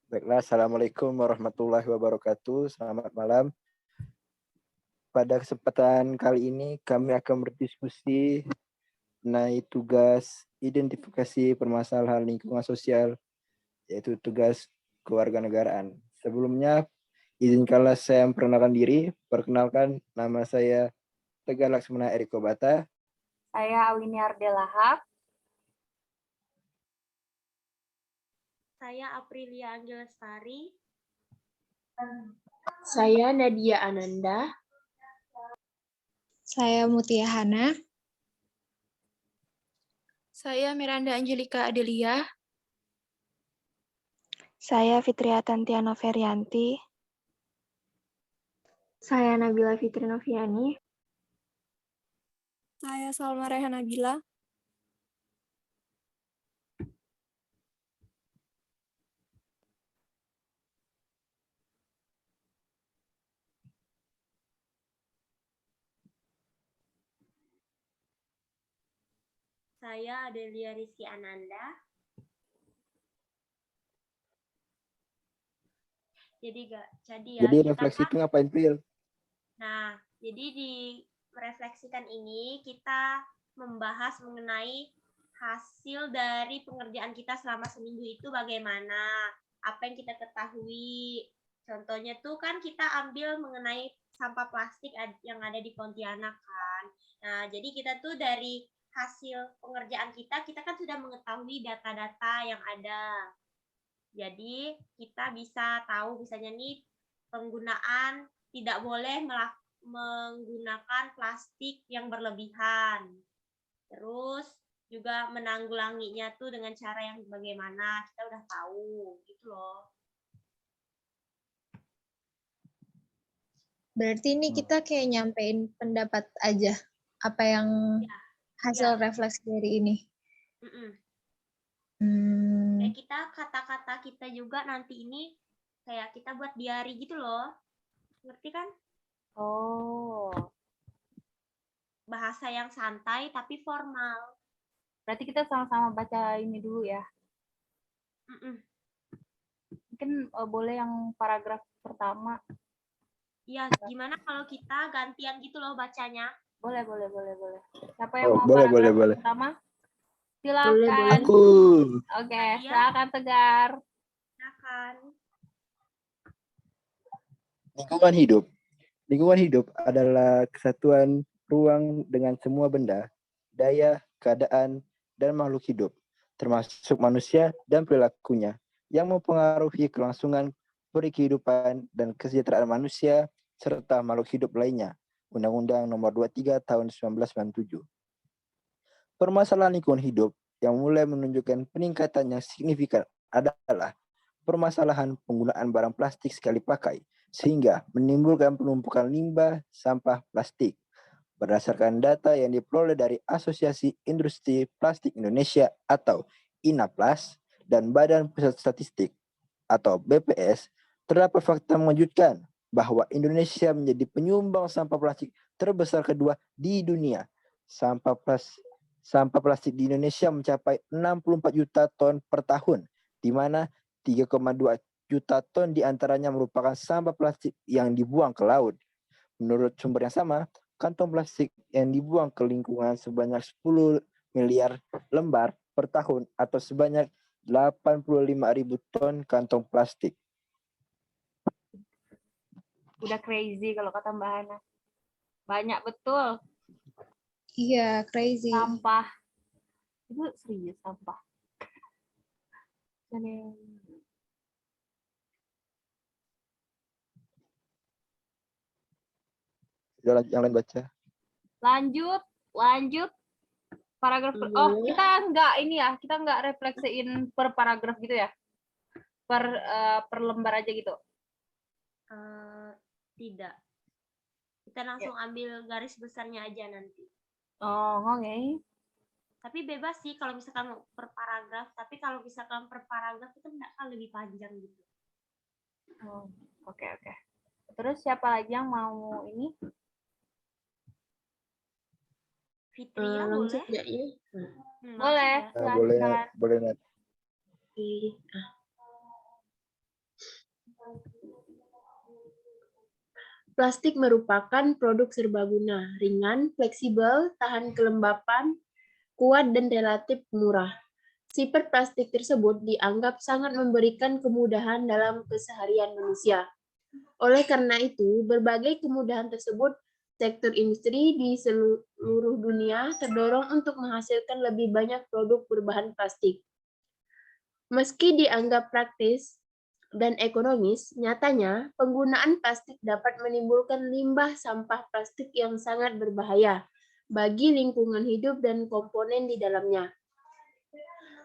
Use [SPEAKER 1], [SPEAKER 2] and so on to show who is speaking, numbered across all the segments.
[SPEAKER 1] Baiklah, Assalamualaikum warahmatullahi wabarakatuh. Selamat malam. Pada kesempatan kali ini kami akan berdiskusi mengenai tugas identifikasi permasalahan lingkungan sosial, yaitu tugas kewarganegaraan. Sebelumnya, izinkanlah saya memperkenalkan diri. Perkenalkan, nama saya Tegar Laksmana Eriko Bata.
[SPEAKER 2] Saya Awini Ardelahap.
[SPEAKER 3] Saya Aprilia Angelestari.
[SPEAKER 4] Saya Nadia Ananda.
[SPEAKER 5] Saya Mutia Hana.
[SPEAKER 6] Saya Miranda Angelika Adelia.
[SPEAKER 5] Saya Fitria Tantiano Ferianti.
[SPEAKER 4] Saya Nabila Fitri Noviani.
[SPEAKER 6] Saya Salma Rehan Nabila.
[SPEAKER 3] Saya Adelia Rizky Ananda.
[SPEAKER 1] Jadi refleksi itu ngapain, Pril?
[SPEAKER 3] Nah, jadi di merefleksikan ini kita membahas mengenai hasil dari pengerjaan kita selama seminggu itu bagaimana, apa yang kita ketahui. Contohnya tuh kan kita ambil mengenai sampah plastik yang ada di Pontianak kan. Nah, jadi kita tuh dari hasil pengerjaan kita kan sudah mengetahui data-data yang ada. Jadi kita bisa tahu misalnya nih penggunaan tidak boleh menggunakan plastik yang berlebihan. Terus juga menanggulanginya tuh dengan cara yang bagaimana, kita udah tahu gitu loh.
[SPEAKER 5] Berarti ini kita kayak nyampein pendapat aja, apa yang hasil refleksi dari ini.
[SPEAKER 3] Kayak kita kata-kata kita juga nanti ini kayak kita buat diary gitu loh. Ngerti kan?
[SPEAKER 2] Oh.
[SPEAKER 3] Bahasa yang santai tapi formal.
[SPEAKER 2] Berarti kita sama-sama baca ini dulu ya. Mungkin boleh yang paragraf pertama.
[SPEAKER 3] Iya, gimana kalau kita gantian gitu loh bacanya?
[SPEAKER 2] Boleh. Siapa yang mau
[SPEAKER 1] boleh.
[SPEAKER 2] pertama? Silakan.
[SPEAKER 1] Aku.
[SPEAKER 2] Oke, silakan Tegar.
[SPEAKER 3] Silakan.
[SPEAKER 1] Lingkungan hidup. Lingkungan hidup adalah kesatuan ruang dengan semua benda, daya, keadaan, dan makhluk hidup, termasuk manusia dan perilakunya, yang mempengaruhi kelangsungan kehidupan dan kesejahteraan manusia serta makhluk hidup lainnya. Undang-Undang Nomor 23 Tahun 1997. Permasalahan lingkungan hidup yang mulai menunjukkan peningkatan yang signifikan adalah permasalahan penggunaan barang plastik sekali pakai, sehingga menimbulkan penumpukan limbah sampah plastik. Berdasarkan data yang diperoleh dari Asosiasi Industri Plastik Indonesia atau INAPLAS dan Badan Pusat Statistik atau BPS, terdapat fakta mengejutkan bahwa Indonesia menjadi penyumbang sampah plastik terbesar kedua di dunia. Sampah plastik di Indonesia mencapai 64 juta ton per tahun, di mana 3,2 juta ton diantaranya merupakan sampah plastik yang dibuang ke laut. Menurut sumber yang sama, kantong plastik yang dibuang ke lingkungan sebanyak 10 miliar lembar per tahun atau sebanyak 85.000 ton kantong plastik.
[SPEAKER 2] Udah crazy kalau kata Mbak Hana. Banyak betul.
[SPEAKER 5] Iya, crazy.
[SPEAKER 2] Sampah. Itu serius sampah.
[SPEAKER 1] Yang lain baca.
[SPEAKER 2] Lanjut. Paragraf. Oh, kita nggak refleksiin per paragraf gitu ya? Per lembar aja gitu.
[SPEAKER 3] Tidak. Kita langsung ambil garis besarnya aja nanti.
[SPEAKER 2] Oh, oke.
[SPEAKER 3] Tapi bebas sih kalau misalkan per paragraf. Tapi kalau misalkan per paragraf itu akan lebih panjang gitu.
[SPEAKER 2] Oh, oke. Terus siapa lagi yang mau ini?
[SPEAKER 3] Fitria boleh?
[SPEAKER 2] Boleh.
[SPEAKER 1] Boleh.
[SPEAKER 4] Plastik merupakan produk serbaguna, ringan, fleksibel, tahan kelembapan, kuat, dan relatif murah. Sifat plastik tersebut dianggap sangat memberikan kemudahan dalam keseharian manusia. Oleh karena itu, berbagai kemudahan tersebut, sektor industri di seluruh dunia terdorong untuk menghasilkan lebih banyak produk berbahan plastik. Meski dianggap praktis dan ekonomis, nyatanya penggunaan plastik dapat menimbulkan limbah sampah plastik yang sangat berbahaya bagi lingkungan hidup dan komponen di dalamnya.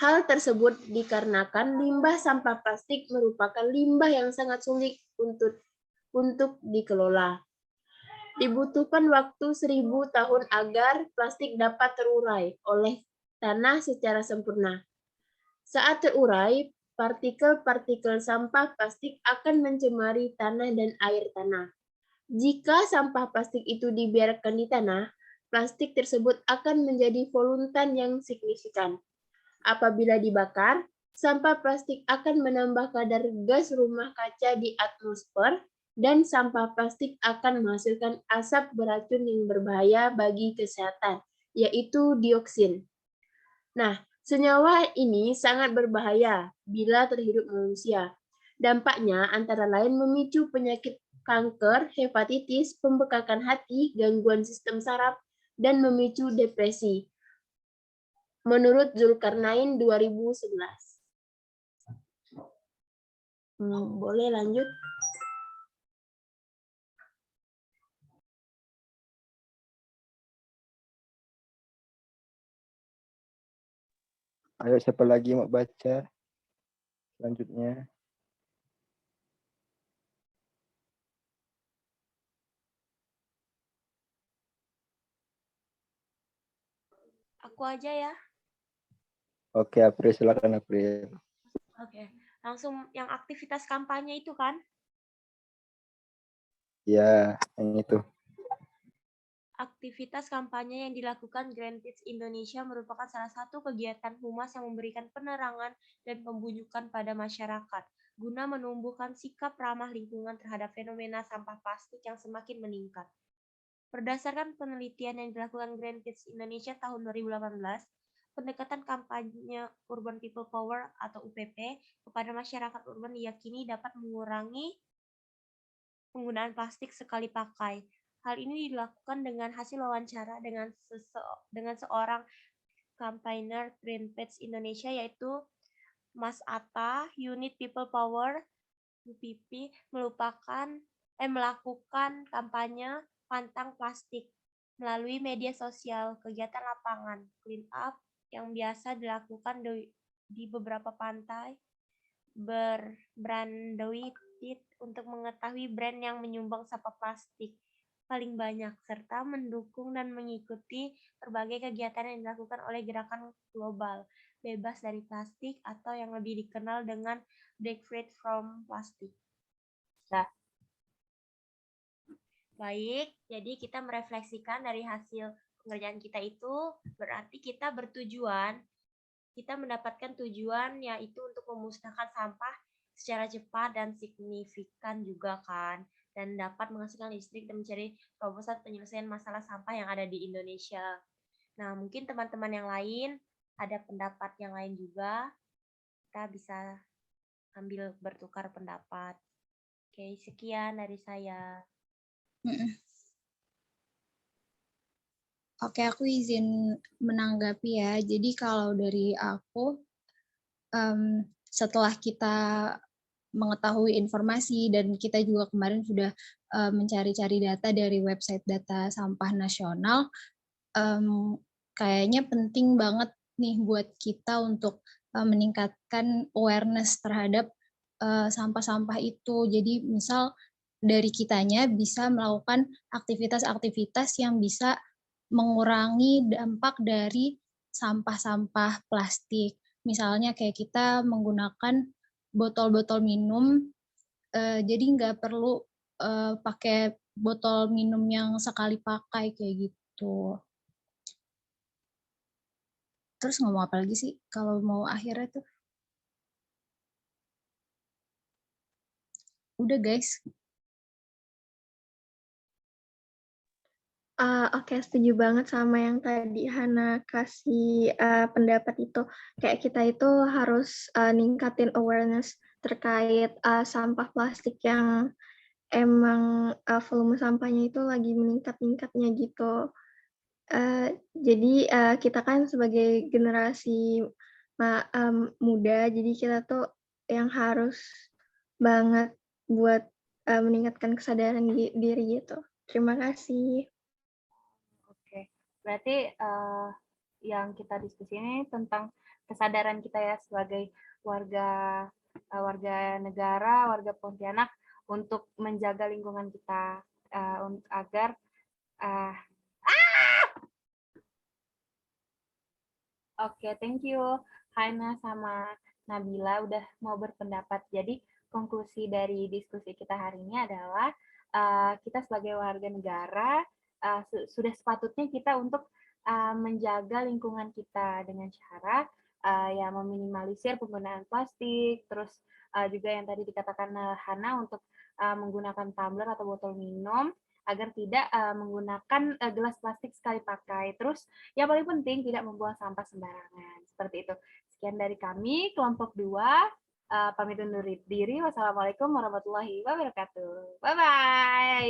[SPEAKER 4] Hal tersebut dikarenakan limbah sampah plastik merupakan limbah yang sangat sulit untuk dikelola. Dibutuhkan waktu 1000 tahun agar plastik dapat terurai oleh tanah secara sempurna. Saat terurai, partikel-partikel sampah plastik akan mencemari tanah dan air tanah. Jika sampah plastik itu dibiarkan di tanah, plastik tersebut akan menjadi polutan yang signifikan. Apabila dibakar, sampah plastik akan menambah kadar gas rumah kaca di atmosfer dan sampah plastik akan menghasilkan asap beracun yang berbahaya bagi kesehatan, yaitu dioksin. Nah, senyawa ini sangat berbahaya bila terhirup manusia. Dampaknya antara lain memicu penyakit kanker, hepatitis, pembekakan hati, gangguan sistem saraf, dan memicu depresi. Menurut Zulkarnain 2011. Boleh lanjut?
[SPEAKER 1] Ayo, siapa lagi mau baca selanjutnya?
[SPEAKER 3] Aku aja ya.
[SPEAKER 1] Oke, April, silakan April.
[SPEAKER 3] Oke, langsung yang aktivitas kampanye itu kan?
[SPEAKER 1] Ya, yang itu.
[SPEAKER 3] Aktivitas kampanye yang dilakukan Greenpeace Indonesia merupakan salah satu kegiatan humas yang memberikan penerangan dan pembujukan pada masyarakat, guna menumbuhkan sikap ramah lingkungan terhadap fenomena sampah plastik yang semakin meningkat. Berdasarkan penelitian yang dilakukan Greenpeace Indonesia tahun 2018, pendekatan kampanye Urban People Power atau UPP kepada masyarakat urban diyakini dapat mengurangi penggunaan plastik sekali pakai. Hal ini dilakukan dengan hasil wawancara dengan seorang campaigner Greenpeace Indonesia, yaitu Mas Atta. Unit People Power UPP melakukan kampanye pantang plastik melalui media sosial, kegiatan lapangan clean up yang biasa dilakukan di beberapa pantai berbranded untuk mengetahui brand yang menyumbang sampah plastik paling banyak, serta mendukung dan mengikuti berbagai kegiatan yang dilakukan oleh gerakan global bebas dari plastik atau yang lebih dikenal dengan Break Free from Plastic. Nah, baik, jadi kita merefleksikan dari hasil pengerjaan kita itu, berarti kita mendapatkan tujuan yaitu untuk memusnahkan sampah secara cepat dan signifikan juga kan, dan dapat menghasilkan listrik dan mencari terobosan penyelesaian masalah sampah yang ada di Indonesia. Nah, mungkin teman-teman yang lain ada pendapat yang lain juga, kita bisa ambil bertukar pendapat. Oke, sekian dari saya.
[SPEAKER 5] Oke, aku izin menanggapi ya. Jadi kalau dari aku, setelah kita mengetahui informasi dan kita juga kemarin sudah mencari-cari data dari website data sampah nasional, kayaknya penting banget nih buat kita untuk meningkatkan awareness terhadap sampah-sampah itu. Jadi misal dari kitanya bisa melakukan aktivitas-aktivitas yang bisa mengurangi dampak dari sampah-sampah plastik. Misalnya kayak kita menggunakan botol-botol minum, jadi nggak perlu pakai botol minum yang sekali pakai kayak gitu. Terus ngomong apa lagi sih kalau mau akhirnya tuh? Udah guys.
[SPEAKER 7] Oke, setuju banget sama yang tadi Hana kasih pendapat itu. Kayak kita itu harus ningkatin awareness terkait sampah plastik yang emang volume sampahnya itu lagi meningkat-meningkatnya gitu. Jadi kita kan sebagai generasi muda, jadi kita tuh yang harus banget buat meningkatkan kesadaran diri gitu. Terima kasih.
[SPEAKER 2] Oke, berarti yang kita diskusi ini tentang kesadaran kita ya sebagai warga negara, warga Pontianak untuk menjaga lingkungan kita agar Oke, thank you Haina sama Nabila udah mau berpendapat. Jadi konklusi dari diskusi kita hari ini adalah kita sebagai warga negara sudah sepatutnya kita untuk menjaga lingkungan kita dengan cara ya meminimalisir penggunaan plastik, terus juga yang tadi dikatakan Hana untuk menggunakan tumbler atau botol minum agar tidak menggunakan gelas plastik sekali pakai. Terus yang paling penting tidak membuang sampah sembarangan. Seperti itu. Sekian dari kami, kelompok 2. Pamit undur diri. Wassalamualaikum warahmatullahi wabarakatuh. Bye-bye.